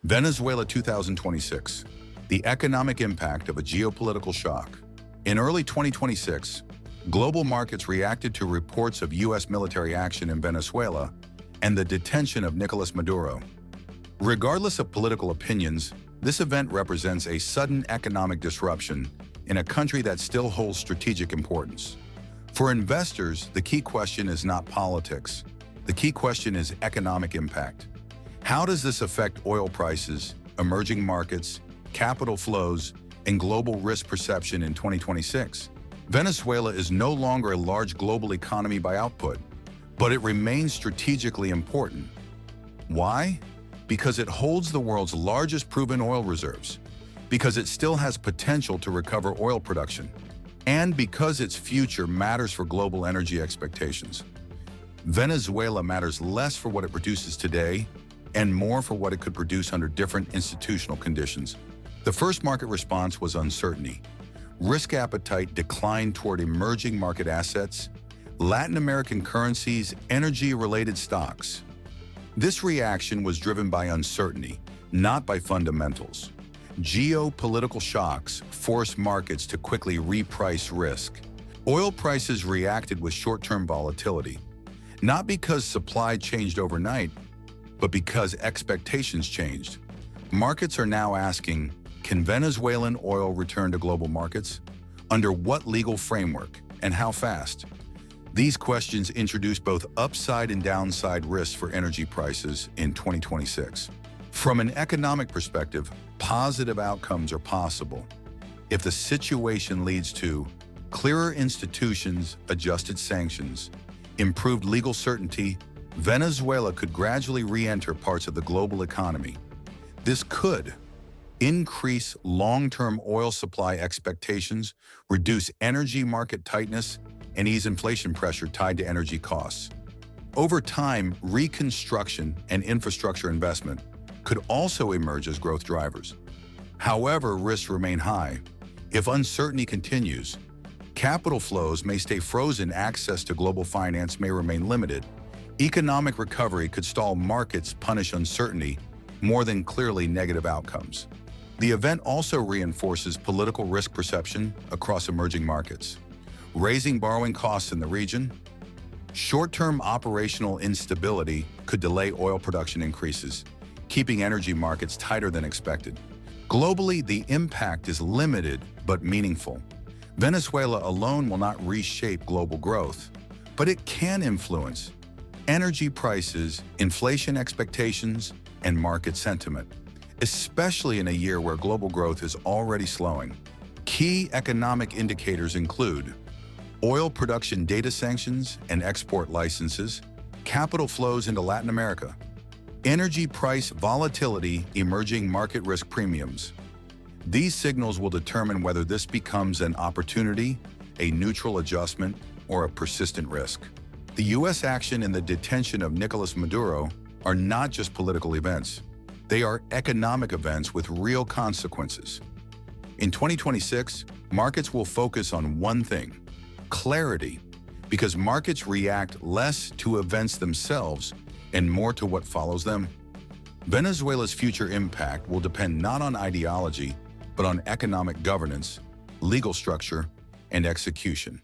Venezuela 2026, the economic impact of a geopolitical shock. In early 2026, global markets reacted to reports of U.S. military action in Venezuela and the detention of Nicolas Maduro. Regardless of political opinions, this event represents a sudden economic disruption in a country that still holds strategic importance. For investors, the key question is not politics. The key question is economic impact. How does this affect oil prices, emerging markets, capital flows, and global risk perception in 2026? Venezuela is no longer a large global economy by output, but it remains strategically important. Why? Because it holds the world's largest proven oil reserves, because it still has potential to recover oil production, and because its future matters for global energy expectations. Venezuela matters less for what it produces today and more for what it could produce under different institutional conditions. The first market response was uncertainty. Risk appetite declined toward emerging market assets, Latin American currencies, energy-related stocks. This reaction was driven by uncertainty, not by fundamentals. Geopolitical shocks forced markets to quickly reprice risk. Oil prices reacted with short-term volatility, not because supply changed overnight, but because expectations changed. Markets are now asking, can Venezuelan oil return to global markets? Under what legal framework, and how fast? These questions introduce both upside and downside risks for energy prices in 2026. From an economic perspective, positive outcomes are possible if the situation leads to clearer institutions, adjusted sanctions, improved legal certainty. Venezuela could gradually re-enter parts of the global economy. This could increase long-term oil supply expectations, reduce energy market tightness, and ease inflation pressure tied to energy costs. Over time, reconstruction and infrastructure investment could also emerge as growth drivers. However, risks remain high. If uncertainty continues, capital flows may stay frozen, access to global finance may remain limited. Economic recovery could stall, markets punish uncertainty more than clearly negative outcomes. The event also reinforces political risk perception across emerging markets, raising borrowing costs in the region. Short-term operational instability could delay oil production increases, keeping energy markets tighter than expected. Globally, the impact is limited but meaningful. Venezuela alone will not reshape global growth, but it can influence energy prices, inflation expectations, and market sentiment, especially in a year where global growth is already slowing. Key economic indicators include oil production data, sanctions and export licenses, capital flows into Latin America, energy price volatility, emerging market risk premiums. These signals will determine whether this becomes an opportunity, a neutral adjustment, or a persistent risk. The U.S. action and the detention of Nicolas Maduro are not just political events. They are economic events with real consequences. In 2026, markets will focus on one thing: clarity, because markets react less to events themselves and more to what follows them. Venezuela's future impact will depend not on ideology, but on economic governance, legal structure, and execution.